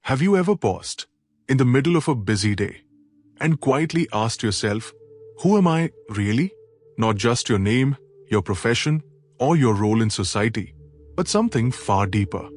Have you ever paused in the middle of a busy day and quietly asked yourself, who am I really? Not just your name, your profession, or your role in society, but something far deeper.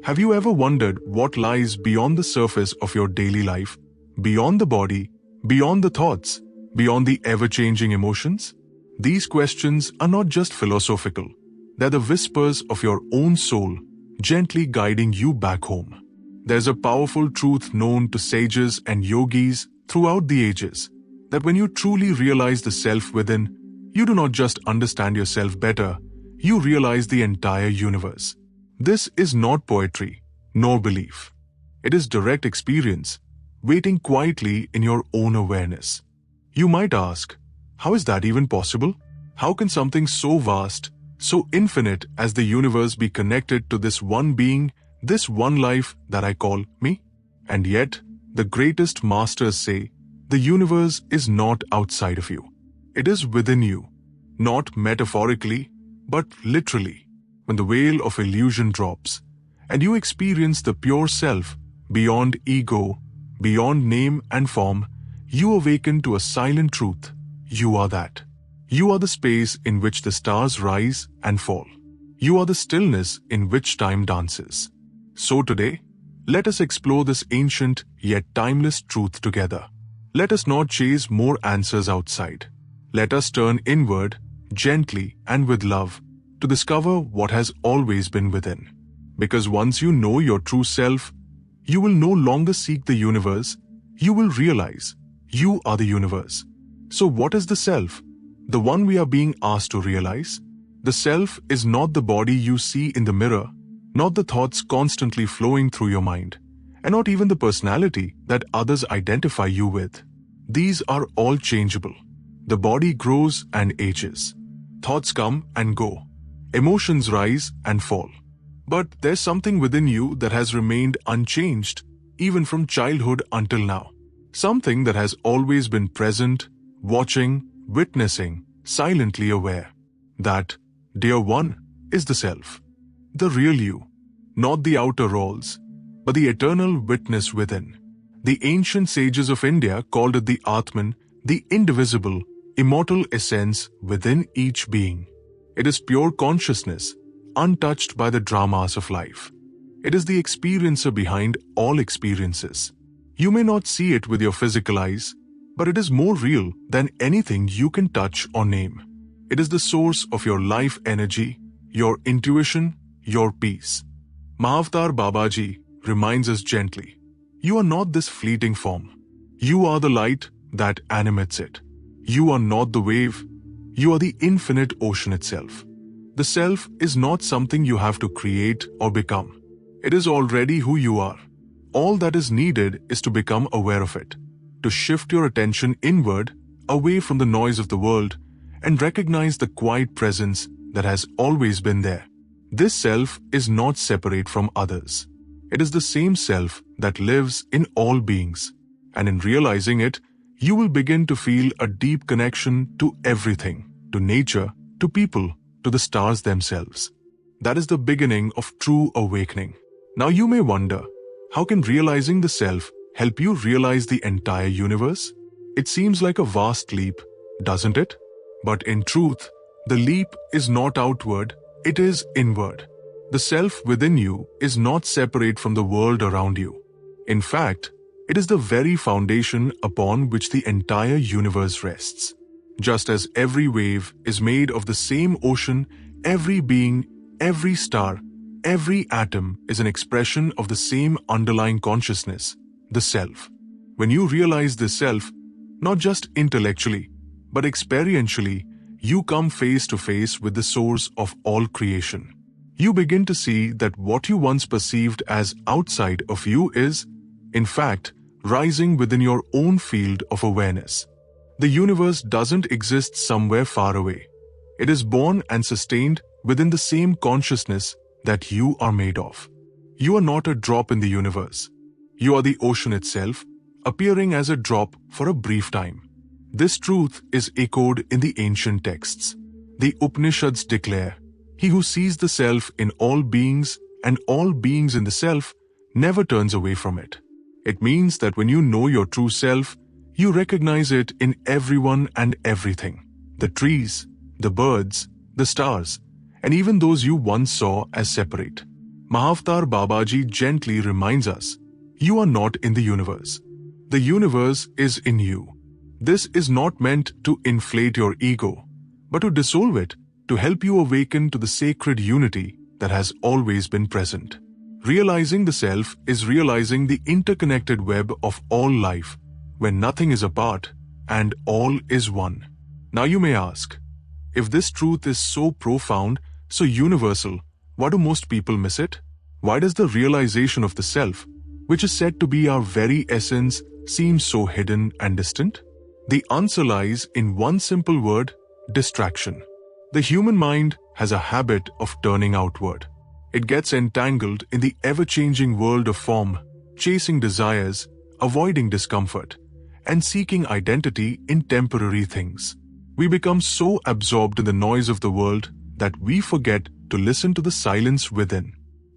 Have you ever wondered what lies beyond the surface of your daily life, beyond the body, beyond the thoughts, beyond the ever-changing emotions? These questions are not just philosophical. They're the whispers of your own soul, gently guiding you back home. There's a powerful truth known to sages and yogis throughout the ages, that when you truly realize the self within, you do not just understand yourself better, you realize the entire universe. This is not poetry, nor belief. It is direct experience, waiting quietly in your own awareness. You might ask, how is that even possible? How can something so vast, so infinite as the universe be connected to this one being, this one life that I call me? And yet, the greatest masters say, the universe is not outside of you. It is within you, not metaphorically, but literally. When the veil of illusion drops, and you experience the pure self, beyond ego, beyond name and form, you awaken to a silent truth. You are that. You are the space in which the stars rise and fall. You are the stillness in which time dances. So today, let us explore this ancient yet timeless truth together. Let us not chase more answers outside. Let us turn inward, gently and with love, to discover what has always been within. Because once you know your true self, you will no longer seek the universe, you will realize you are the universe. So what is the self? The one we are being asked to realize? The self is not the body you see in the mirror, not the thoughts constantly flowing through your mind, and not even the personality that others identify you with. These are all changeable. The body grows and ages. Thoughts come and go. Emotions rise and fall. But there's something within you that has remained unchanged, even from childhood until now. Something that has always been present, watching, witnessing, silently aware. That, dear one, is the self. The real you. Not the outer roles, but the eternal witness within. The ancient sages of India called it the Atman, the indivisible, immortal essence within each being. It is pure consciousness, untouched by the dramas of life. It is the experiencer behind all experiences. You may not see it with your physical eyes, but it is more real than anything you can touch or name. It is the source of your life energy, your intuition, your peace. Mahavatar Babaji reminds us gently, you are not this fleeting form. You are the light that animates it. You are not the wave. You are the infinite ocean itself. The self is not something you have to create or become. It is already who you are. All that is needed is to become aware of it, to shift your attention inward, away from the noise of the world, and recognize the quiet presence that has always been there. This self is not separate from others. It is the same self that lives in all beings. And in realizing it, you will begin to feel a deep connection to everything, to nature, to people, to the stars themselves. That is the beginning of true awakening. Now you may wonder, how can realizing the self help you realize the entire universe? It seems like a vast leap, doesn't it? But in truth, the leap is not outward, it is inward. The self within you is not separate from the world around you. In fact, it is the very foundation upon which the entire universe rests. Just as every wave is made of the same ocean, every being, every star, every atom is an expression of the same underlying consciousness, the self. When you realize this self, not just intellectually, but experientially, you come face to face with the source of all creation. You begin to see that what you once perceived as outside of you is, in fact, rising within your own field of awareness. The universe doesn't exist somewhere far away. It is born and sustained within the same consciousness that you are made of. You are not a drop in the universe. You are the ocean itself, appearing as a drop for a brief time. This truth is echoed in the ancient texts. The Upanishads declare, he who sees the self in all beings and all beings in the self never turns away from it. It means that when you know your true self, you recognize it in everyone and everything. The trees, the birds, the stars, and even those you once saw as separate. Mahavatar Babaji gently reminds us, you are not in the universe. The universe is in you. This is not meant to inflate your ego, but to dissolve it, to help you awaken to the sacred unity that has always been present. Realizing the self is realizing the interconnected web of all life, where nothing is apart and all is one. Now you may ask, if this truth is so profound, so universal, why do most people miss it? Why does the realization of the self, which is said to be our very essence, seem so hidden and distant? The answer lies in one simple word: distraction. The human mind has a habit of turning outward. It gets entangled in the ever-changing world of form, chasing desires, avoiding discomfort, and seeking identity in temporary things. We become so absorbed in the noise of the world that we forget to listen to the silence within.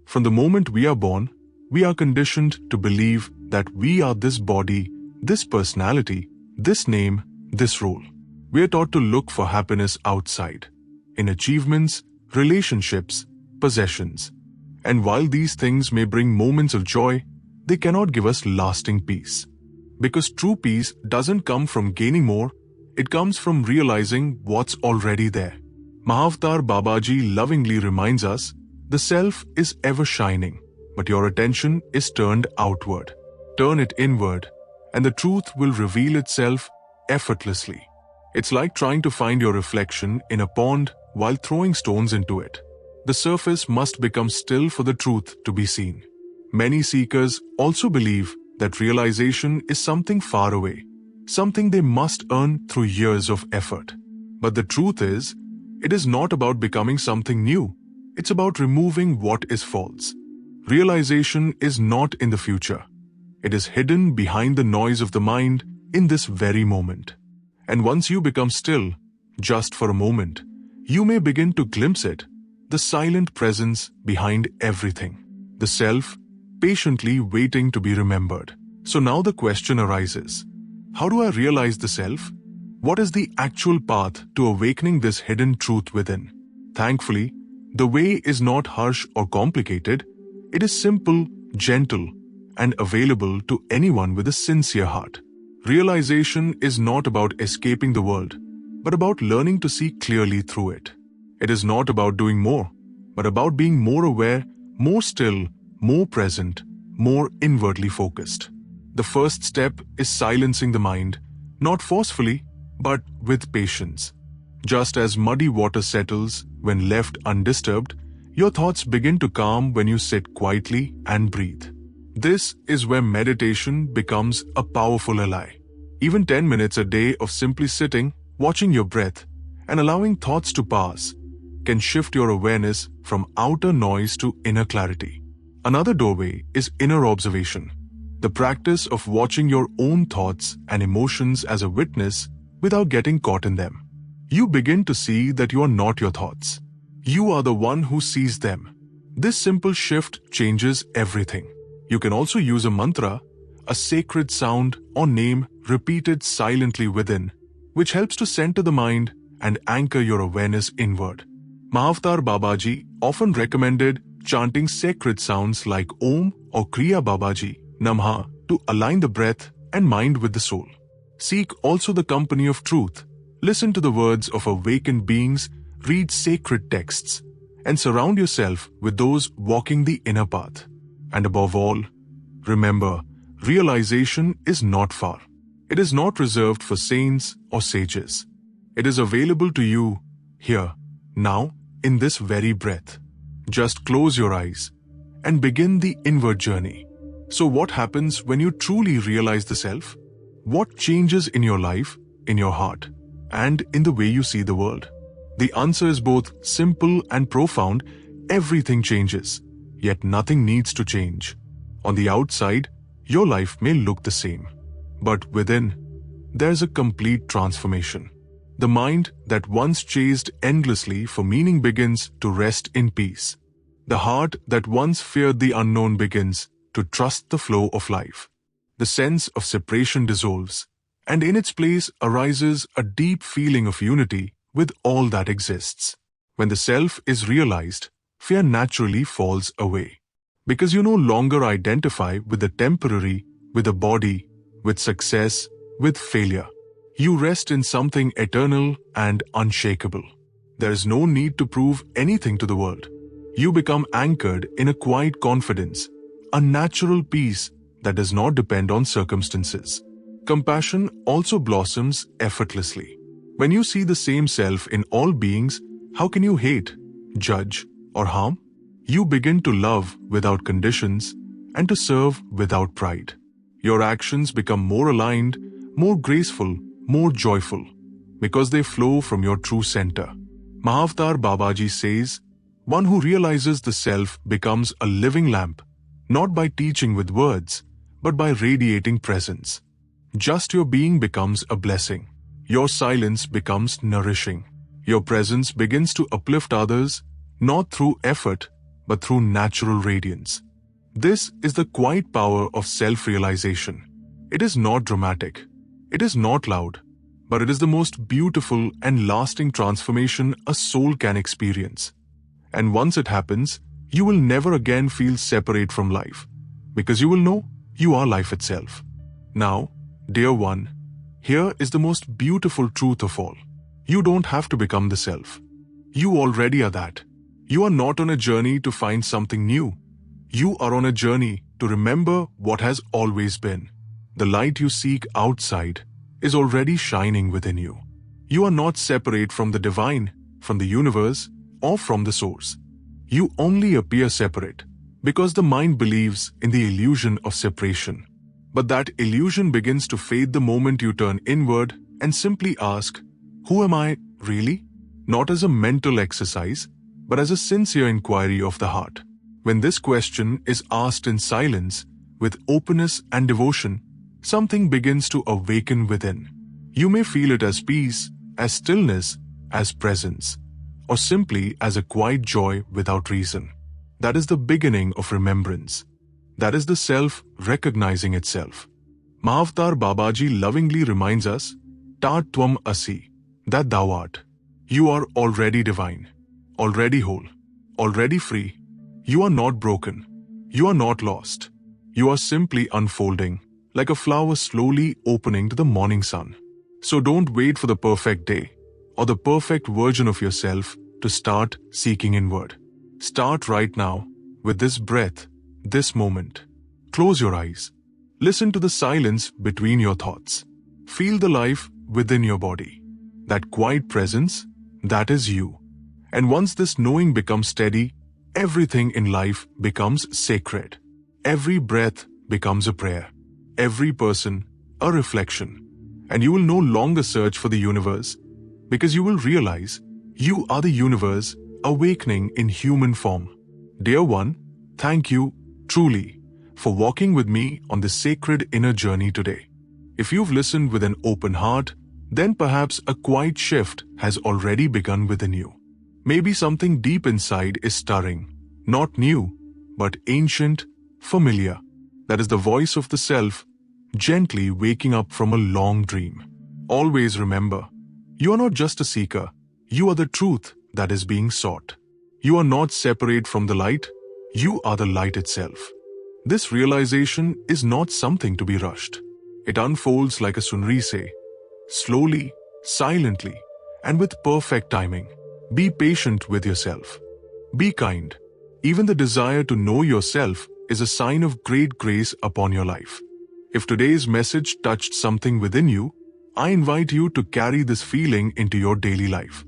From the moment we are born, we are conditioned to believe that we are this body, this personality, this name, this role. We are taught to look for happiness outside, in achievements, relationships, possessions. And while these things may bring moments of joy, they cannot give us lasting peace. Because true peace doesn't come from gaining more, it comes from realizing what's already there. Mahavatar Babaji lovingly reminds us, the self is ever shining, but your attention is turned outward. Turn it inward, and the truth will reveal itself effortlessly. It's like trying to find your reflection in a pond while throwing stones into it. The surface must become still for the truth to be seen. Many seekers also believe that realization is something far away, something they must earn through years of effort. But the truth is, it is not about becoming something new. It's about removing what is false. Realization is not in the future. It is hidden behind the noise of the mind in this very moment. And once you become still, just for a moment, you may begin to glimpse it, the silent presence behind everything. The self, patiently waiting to be remembered. So now the question arises, how do I realize the self? What is the actual path to awakening this hidden truth within? Thankfully, the way is not harsh or complicated. It is simple, gentle, and available to anyone with a sincere heart. Realization is not about escaping the world, but about learning to see clearly through it. It is not about doing more, but about being more aware, more still, more present, more inwardly focused. The first step is silencing the mind, not forcefully, but with patience. Just as muddy water settles when left undisturbed, your thoughts begin to calm when you sit quietly and breathe. This is where meditation becomes a powerful ally. Even 10 minutes a day of simply sitting, watching your breath, and allowing thoughts to pass can shift your awareness from outer noise to inner clarity. Another doorway is inner observation, the practice of watching your own thoughts and emotions as a witness without getting caught in them. You begin to see that you are not your thoughts. You are the one who sees them. This simple shift changes everything. You can also use a mantra, a sacred sound or name repeated silently within, which helps to center the mind and anchor your awareness inward. Mahavatar Babaji often recommended chanting sacred sounds like Om or Kriya Babaji, Namha, to align the breath and mind with the soul. Seek also the company of truth. Listen to the words of awakened beings, read sacred texts, and surround yourself with those walking the inner path. And above all, remember, realization is not far. It is not reserved for saints or sages. It is available to you here, now, in this very breath. Just close your eyes and begin the inward journey. So what happens when you truly realize the self? What changes in your life, in your heart, and in the way you see the world? The answer is both simple and profound. Everything changes, yet nothing needs to change. On the outside, your life may look the same, but within, there's a complete transformation. The mind that once chased endlessly for meaning begins to rest in peace. The heart that once feared the unknown begins to trust the flow of life. The sense of separation dissolves, and in its place arises a deep feeling of unity with all that exists. When the self is realized, fear naturally falls away. Because you no longer identify with the temporary, with the body, with success, with failure. You rest in something eternal and unshakable. There is no need to prove anything to the world. You become anchored in a quiet confidence, a natural peace that does not depend on circumstances. Compassion also blossoms effortlessly. When you see the same self in all beings, how can you hate, judge, or harm? You begin to love without conditions and to serve without pride. Your actions become more aligned, more graceful, more joyful, because they flow from your true center. Mahavatar Babaji says, one who realizes the self becomes a living lamp, not by teaching with words, but by radiating presence. Just your being becomes a blessing. Your silence becomes nourishing. Your presence begins to uplift others, not through effort, but through natural radiance. This is the quiet power of self-realization. It is not dramatic. It is not loud, but it is the most beautiful and lasting transformation a soul can experience. And once it happens, you will never again feel separate from life, because you will know you are life itself. Now, dear one, here is the most beautiful truth of all. You don't have to become the self. You already are that. You are not on a journey to find something new. You are on a journey to remember what has always been. The light you seek outside is already shining within you. You are not separate from the divine, from the universe, or from the source. You only appear separate because the mind believes in the illusion of separation. But that illusion begins to fade the moment you turn inward and simply ask, who am I really? Not as a mental exercise, but as a sincere inquiry of the heart. When this question is asked in silence, with openness and devotion, something begins to awaken within. You may feel it as peace, as stillness, as presence, or simply as a quiet joy without reason. That is the beginning of remembrance. That is the self recognizing itself. Mahavatar Babaji lovingly reminds us, Tat Tvam Asi, that thou art. You are already divine, already whole, already free. You are not broken. You are not lost. You are simply unfolding, like a flower slowly opening to the morning sun. So don't wait for the perfect day or the perfect version of yourself to start seeking inward. Start right now with this breath, this moment. Close your eyes. Listen to the silence between your thoughts. Feel the life within your body. That quiet presence, that is you. And once this knowing becomes steady, everything in life becomes sacred. Every breath becomes a prayer. Every person, a reflection. And you will no longer search for the universe, because you will realize you are the universe awakening in human form. Dear one, thank you, truly, for walking with me on this sacred inner journey today. If you've listened with an open heart, then perhaps a quiet shift has already begun within you. Maybe something deep inside is stirring, not new, but ancient, familiar. That is the voice of the self, gently waking up from a long dream. Always remember, you are not just a seeker, you are the truth that is being sought. You are not separate from the light, you are the light itself. This realization is not something to be rushed. It unfolds like a sunrise, slowly, silently, and with perfect timing. Be patient with yourself. Be kind. Even the desire to know yourself is a sign of great grace upon your life. If today's message touched something within you, I invite you to carry this feeling into your daily life.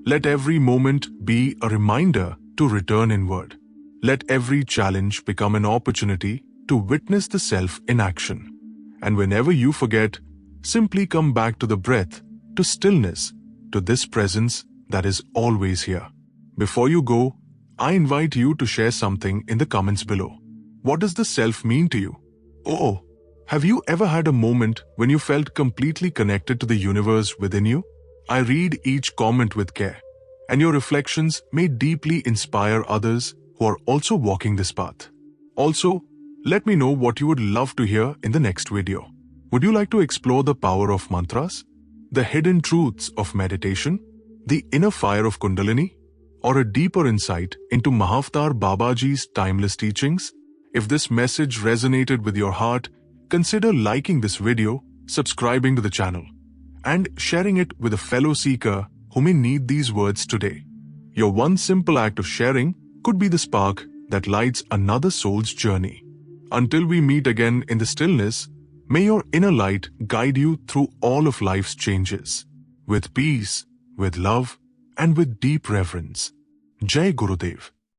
Let every moment be a reminder to return inward. Let every challenge become an opportunity to witness the self in action. And whenever you forget, simply come back to the breath, to stillness, to this presence that is always here. Before you go, I invite you to share something in the comments below. What does the self mean to you? Oh, have you ever had a moment when you felt completely connected to the universe within you? I read each comment with care, and your reflections may deeply inspire others who are also walking this path. Also, Let me know what you would love to hear in the next video. Would you like to explore the power of mantras, the hidden truths of meditation, the inner fire of Kundalini, or a deeper insight into Mahavatar Babaji's timeless teachings? If this message resonated with your heart, consider liking this video, subscribing to the channel, and sharing it with a fellow seeker who may need these words today. Your one simple act of sharing could be the spark that lights another soul's journey. Until we meet again in the stillness, may your inner light guide you through all of life's changes, with peace, with love, and with deep reverence. Jai Gurudev.